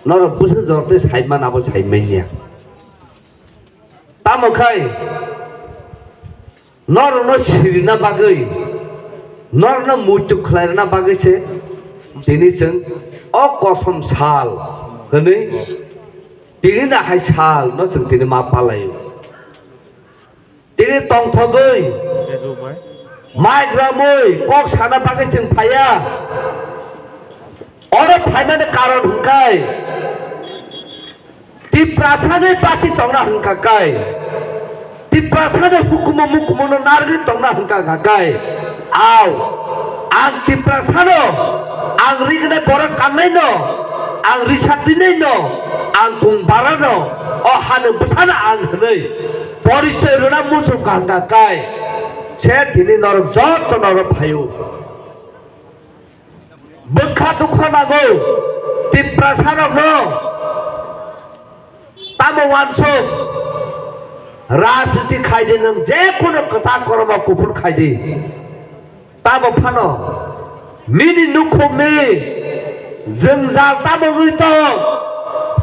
nor buses of this Hyman about Hymania. Tamokai, nor no Shirina Bagay, nor no Mutu Clarina Bagashe, Denison, or Cosum Sal, honey, Tirina High Sal, not something in my palay. Tiri Tong Togoy, my Gramoy, Cox Hana Bagashin Paya. Orang Thailand karon hengkai, di prasane pasti tongna hengkakai, di prasane hukum nargi tongna hengkakai. Aw, ang di prasano, ang rigne borak kameno, ang risatine no, ang kumbarano, oh hanu besana ang henei, polisai runa musuh hengkakai. Saya ini norok jauh to norok payu. Bekha dukha nago, tipra sarok no, tamo wanso, rasuti khaide nang je kono kata koroma kupur khaide, tamo phano, mini nukho me, jengjal tamo guito,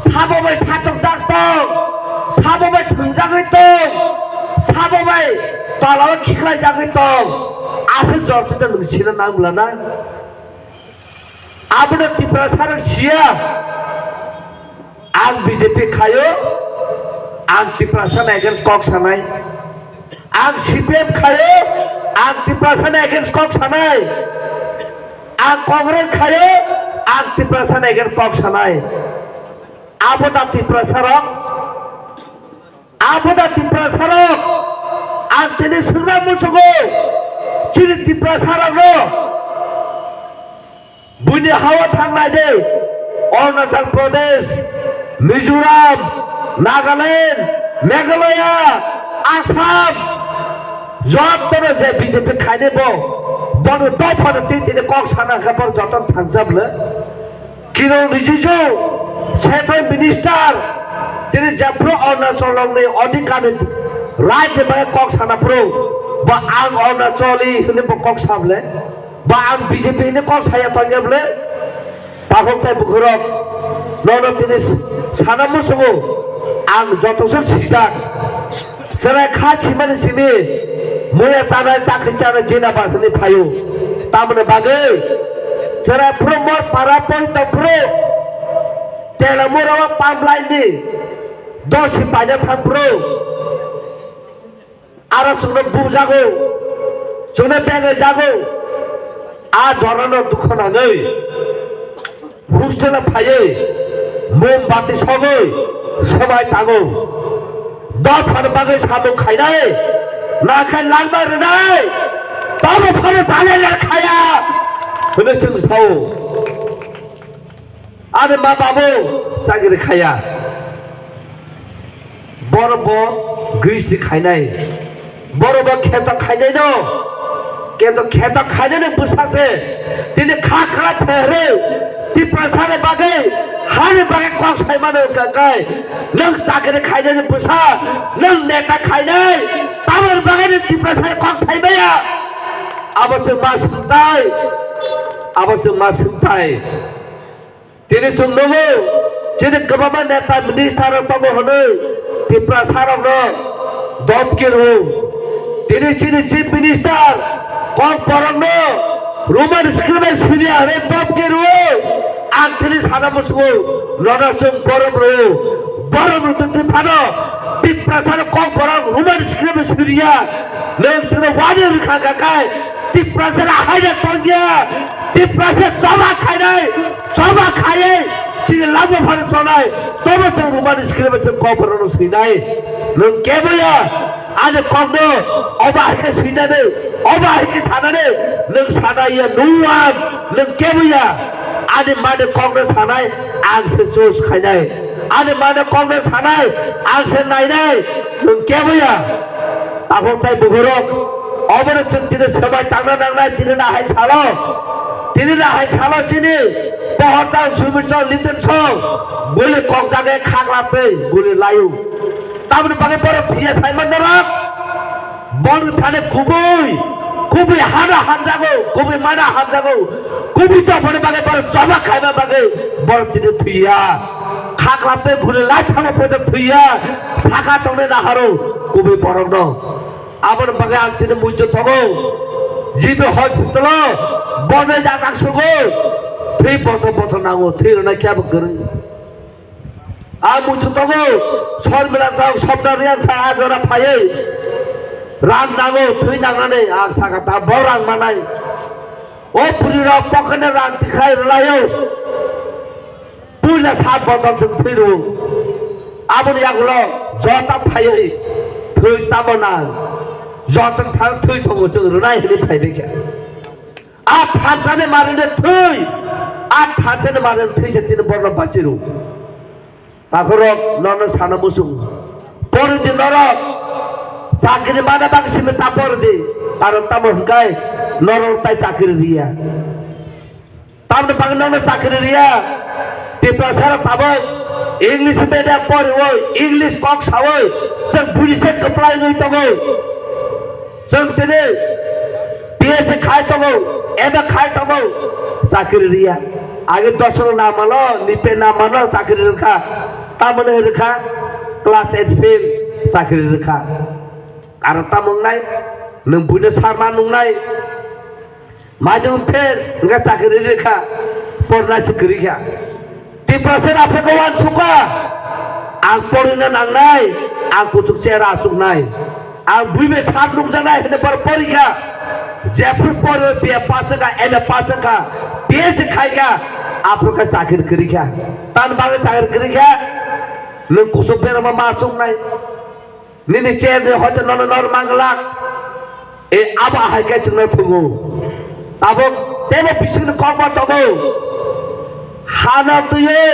sabo bai satok dakto, sabo bai thungjak guito, sabo bai talawa khiklai jak guito, asal jorti ta nungsina nangula na. Abuna tipra sarang sia, ang BJP kayo, ang tipra sana against Kok sanay, ang CPM kayo, ang tipra sana against Kok sanay, ang Congress kayo, ang tipra sana against Kok sanay. Abuna tipra sarang, ang tinisura musugo, ciri tipra sarang no. Bunyi hawa thangna de Arunachal Pradesh, Mizoram, Nagaland, Meghalaya, Assam, jot tore je BJP khaine bo, bono to phane tini Kok sana khabar joton thangjab le, Kiron Rijiju, Central Minister, tini japro Arunachal longni adhikari right by Kok sana pro, ba ang Arunachali hune bo Kok sable. Bang BJP ini kok saya tanya boleh, pakok tay bukurok, nono tinis sana musuh, ang jatuh sejak, serai khas mana sini, mulai tanah cakri cara jina bahasa ni payu, tamu bagai, serai promor para pun tak pro, telemurawa pamlai ni, dosi banyak tak pro, arah sudah bujago, sudah pengen jago. आज धरनो दुख नागै हुस्टेला फायै मोमबाति सगै सबाय तागौ दफान बागै साबो खाइनाय नाखाय लांबा रनाय ताबो फानो जाले ना खाया होनो जों साव आरो मा बाबो जागिर खाया बरब ग्रिसि खाइनाय बरब खेत खाइनाय न কিন্তু খেত খাইলে না বসাছে তিনি খাখরা ফেরে তি প্রসারে বাগে হারে বাগে কক সাইমানো কাকাই নং চাকরি খাইলে না বসা নং নেতা খাইলে তামর বাগে তি প্রসারে কক সাইবায়া আবশ্য মা সুতাই তিনি শুনবো যদি গভর্নমেন্ট নেতা মিনিস্টার তব হনে তি প্রসার দমকে রো তিনি chief minister Kok porongno rumah skribe siria repop keru antri sana musuh lodasung borom tuh pano di prasana kok porong rumah skribe siria leng skribe wadir kagakai di prasana hanya tongia di prasana coba kaya sini labu pada sonai toba tuh rumah skribe kok porong sinai leng kebaya ada kokno obah ke sinane obah ke sanane leng sanaya nuam leng kebuya ada mana kongres sanai angse jos khainai ada mana kongres sanai angse nainai leng kebuya aku tai bugorok obere chunti sebai tangna nangnai tinina hai salo sini pohota sumicol liten song boleh kok jaga khagla pe boleh layu তারপরে বাগে পরে ফিয়া সাইমান নরক বল থানে কুবুই হানা হান যাগো কুবুই মানা হান যাগো কুবুই তো পরে বাগে পরে জবা খাইবা বাগে বল দিনে ফিয়া সাকলাতে ঘুরে লাই থামা পড়ে থইয়া সাকা তনে না হারো কবি পরক ন আবার বাগে আনতে মুইতো থাকো জিবে হয় ফুটল বনে যা কাকসো গো থই পথ নাঙো থই না কি আবার করে আর মুইতো থাকো শর্মিলা যাও সবটা রিয়ান সারা জরা ফায়ে রান নাঙো থই নাঙানে আর সাকাতা বড় রান মানাই ও পুরিরা পকনে রান খাই রলায়ও পুইলা সাত বদল जों থইরো আবনি আগলো জটা ফায়ে থই তাবনা জটা থাল থই থমো जों রনাই হেলে ফাইবে কে আ ফাজানে মারিনে থই আ ফাজানে মারিনে থইছে তিন বড় বাচিরু তাখর নন সানা মুসুং পরে যে নরক চাকরি মানে বাক্সিমে তাপর দে আর তামন গায় নরক তাই চাকরি দিয়া তামনে বাগ নন চাকরি দিয়া তে প্রসার পাবো इंग्लिश मीडियम पढ़ वो इंग्लिश कॉक सावो सब बुझे कपड़ा नहीं तगो सब तेरे पीएस खाए तगो एबे खाए तगो चाकरी रिया आगे 10 ना मानो निपे ना मानो चाकरी रखा तामने रखा क्लास 8 फेल चाकरी रखा कारण तामन नाय नों बुने सारमा नुंनाय माजों फेल नों चाकरी रखा पढ़ना चाकरी क्या Tiprasen apa kawan suka? Ang porina nang nai, ang kucuk cera asuk nai, ang buime saat luk janai hene par porika, jepur poro biya pasaka, eme pasaka, biya se khai ka, apro ka sakir kiri ka, tan bagai sakir kiri ka, luk kusuk pera ma masuk nai, nini cer ni hotel nor manglak, aba hai ka cengna thungu, abo temo pising korba tomo. हाना तो ये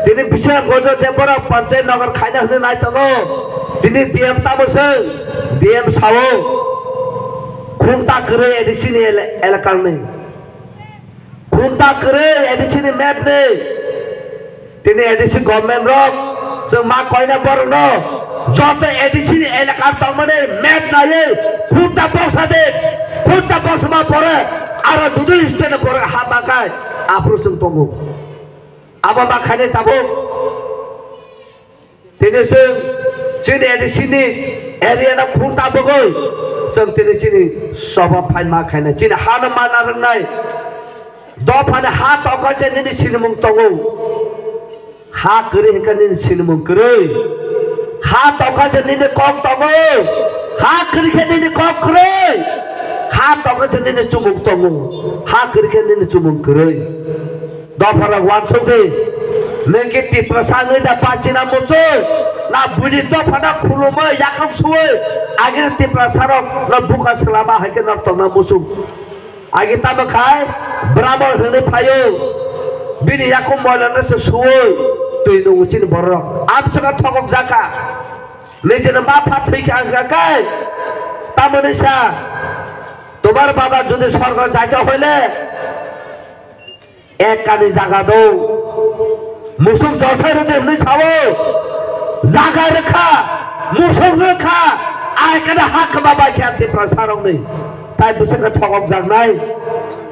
तिने बिछा Gojo जेपरा panchayat नगर खाइना हुने नाइ तगो तिने DM तामसे DM सावो खुंता करे एडिशन एलाकार ने खुंता करे एडिशन मैप ने तिने एडिशन गवर्नमेंट रॉक से मां कोइना पर न जत एडिशन एलाकार तमने मैप ना ये खुंता बक्स मा परे आरो दुदु स्टेन करे हाबा काय आप्रोसं तंगो आबा माखाने ताबो तेनेसों जोंनि एडिसिनि एरियाना खुंता बगै जों तेनेसिनि सभा फाइन माखाने जोंनि हाना माना रोंनाय दफाने हा तकासे निनि सिनमुं तंगो हा करे हेका निनि सिनमुं करे हा तकासे निनि कक तंगो हा करे निनि कक करे हा तकासे निनि चुमुं तंगो हा करे निनि चुमुं करे दफारा वानसोगे नोंके तिप्रसाङै दा पाचिना मोसो ना बुनि दफाना खुलुमो याखं सुवे आगे तिप्रसारक ना बुका सलामा हाके ना तंना मोसो आगे ताबो खाय ब्राह्मण होने फायो बिनि याखं मलाना से सुवे तुइ नोंचिन बरक आमसका थगक जाका निजेना मा फाथै का गाय तामनेसा তোমার বাবা যদি সরকার যাইতে হইলে এক কানে জায়গা দাও মুসুক জলসাই রতে এমনি ছাবো জায়গায় রেখা মুসুক রেখা আর এখানে হাক বাবা খেয়াতে প্রসারক নেই তাই বসে ঠকক যাক নাই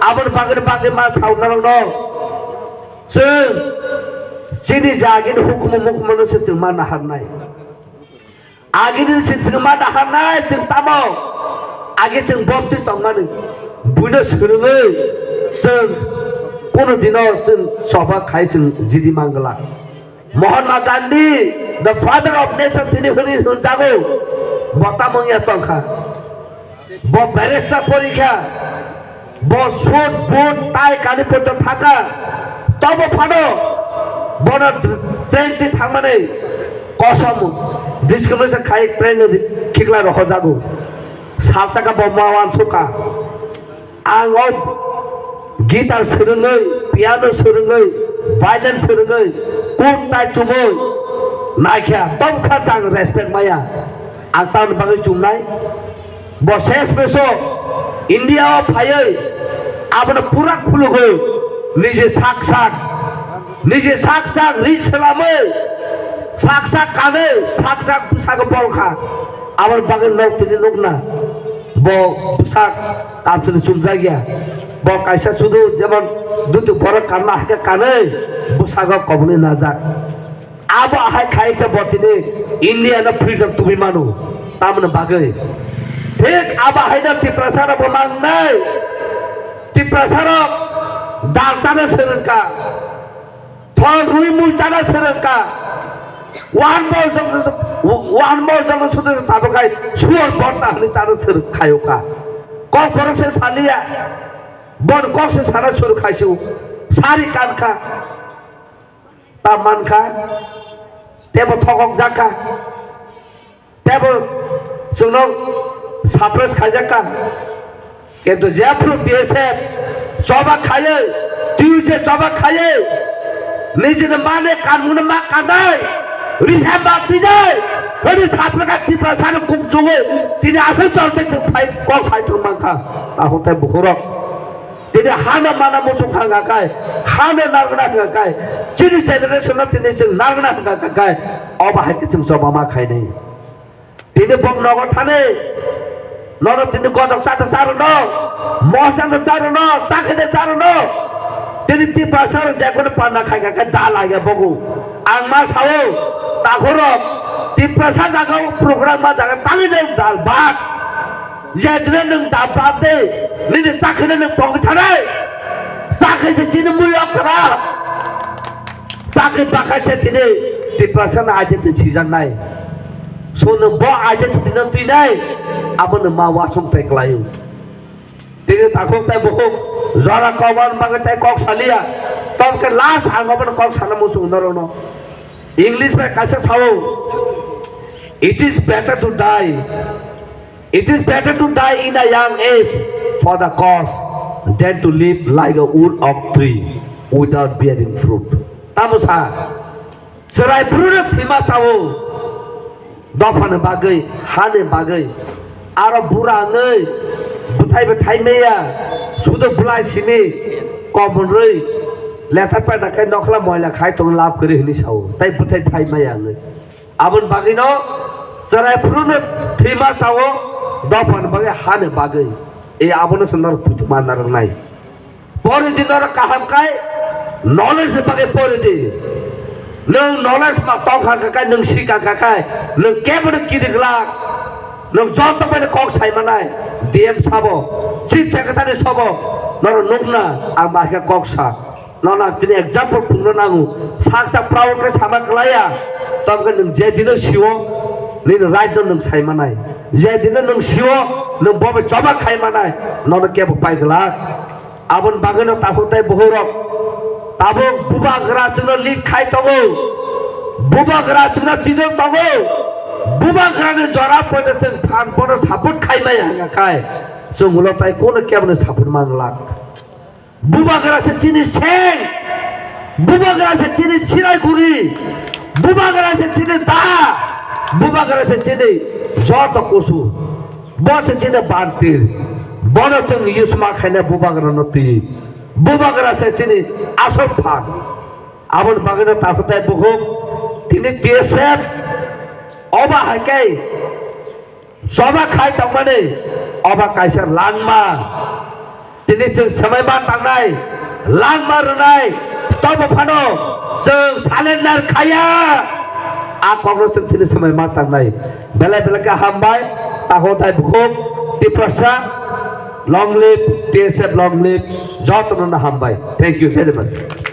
আবার বাগের বাগে মা সাউনার जों जोंनि जागिन हुकुम मुकुमनो जों मा नाहारनाय आगिनि जों मा नाहारनाय जों तामाव आगे जों बमति तंगानो बुनो सोलोङै जों কোনো দিনও जों सभा खाय जों जिदि मांगला Mahatma Gandhi the father of nation তিনি হলি জাগো বতামঙ্গিয়া তংখা ব ব্যারিস্টার পরীক্ষা ব সুট বুট টাই কানি পড়তে থাকা তবে ফানো বড় ট্রেনটি থাকমানে কসম ডিসক্রিমিনেশন খাই ট্রেন খিকলা রহ জাগো সাত টাকা বমাওয়ান সুকা आं गिटार सोलोङै पियानो सोलोङै भायलिन सोलोङै कुट टाइ चुमै नायखा तंखा तां रेसपेक्ट माया आं तान बागै चुमनाय बसेस बेसो इंडिया फायै आबनो पुरा खुलुगै निजे साक साक रिच सलामै साक कानै साक पुसाग बलखा आबर बागै नक तिनि नकना ब पुसाग आपसोनि चुमजा गया ब कायसा सुदु जेमन दुतु बरक काना हाके कानै पुसाग कबने नाजाक abo ahai khai se botine India na freedom tumi manu tamna bagai thik aba hai na ti prasara bomang nai ti prasara dal chana serengka thol rui mul chana serengka one more jang sudah tabakai suar borta ni chana serengkayo ka kok borok se salia bon kok se sara sur khaisu sari kan ka taman ka tebo thokok jaka tebo suno sapres khajaka কিন্তু জেফ্রু দিয়েছে সবা খায়ে তুইছে সবা খায়ে নিজের মানে কানুন মা কাদায় রিসাব বাতি যায় হরি সাপলাকা কি প্রসার কুক জুগে তিনি আসল চলতে ফাই কক সাইতো মাখা তাহতে বহরক তিনি হানা মানা মুসু খাঙ্গা কায় হানে নারগনা কায় চিনি জেনারেশন তিনি जों নারগনা কায় অবাহাকে जों সবা মা খাই নাই তিনি বংনগর থানে নর তিনি গদক চাতে চারনো মহসানে চারনো সাখেতে চারনো তিনি তি পাশার যেকোনো পান্না খাই কায় দা লাগে বগু আং মা সাও তাগরক তি পাশা জাগাও প্রোগ্রাম মা জাগা তালি দে দাল বাত যেদিনে নং দা বাতে নিনে সাখেনে নং বং থানাই সাখেছে চিনি মুয় করা সাখে বাকাছে তিনি তি পাশা না আজে তি সিজন নাই सोनो बो आजे तिनो तिनाय आबनो मा वासुम तेक्लायो तिने ताखो ताय बको जरा कवन मागे ताय कक सालिया तब के लास्ट आंगबन कक साना मुसु नरनो इंग्लिश में कैसे सावो it is better to die in a young age for the cause than to live like a wood of tree without bearing fruit तामुसा सराय फ्रूट थिमा सावो दफाने बागै हाने बागै आरो बुराङै बुथाइबो थाइमेया सुदो बुलाय सिनि कमरै लेथा पेटाखाय नखला मयला खाय तो लाभ करे हनि साव ताइ बुथाइ थाइमाया नै आबन बागै न जराय फ्रुनो थैमा साव दफाने बागै हाने बागै ए आबनो सुन्दर पुतमा नारनाय परि दिनर काहामखाय नलेज बागै परि दि नों नलेज मा तंखा काकाय नों सिका काकाय नों केबो किरिगला नों जत पे कक साइमानाय डीएम साबो चिफ सेक्रेटारि साबो नर नोंना आं बाके कक सा नना तिनि एग्जांपल फुंनो नांगौ साकसा प्राउड के सामा क्लाया तब के नों जे दिनो सिओ निन राइट नों साइमानाय जे दिनो नों सिओ नों बबे जबा खाइमानाय नन केबो पाइगला आबन बागनो ताफुताय बहरक ताबो बुबा ग्राचनो लिक खाइ तगो बुबा ग्राचनो तिनो तगो बुबा ग्राने जरा पदेसेन फान पद सापट खाइमाय हागा खाय जोंगुलो ताय कोन केबनो सापट मांगला बुबा ग्रासे चिनि सें बुबा ग्रासे चिनि सिरायगुरि बुबा ग्रासे चिनि दा बुबा ग्रासे चिनि जत कोसु बसे चिनि बान्तिर बन जों युसमा खायना बुबा ग्रानो ति बुबा ग्रासे चिनि आसल फान आबन बागनो ताफुताय बुहुम तिनि टीएसएफ अबा हायकै सभा खाय तंगमाने अबा कायसा लांगमा तिनि जों समयमा थांनाय लांगमा रुनाय तब फानो जों सालेन्डार खाया आ कांग्रेस तिनि समयमा थांनाय बेला बेला हामबाय ताहोताय बुहुम टिप्रसा long live TSF long live जतन हामबाय थैंक यू वेरी मच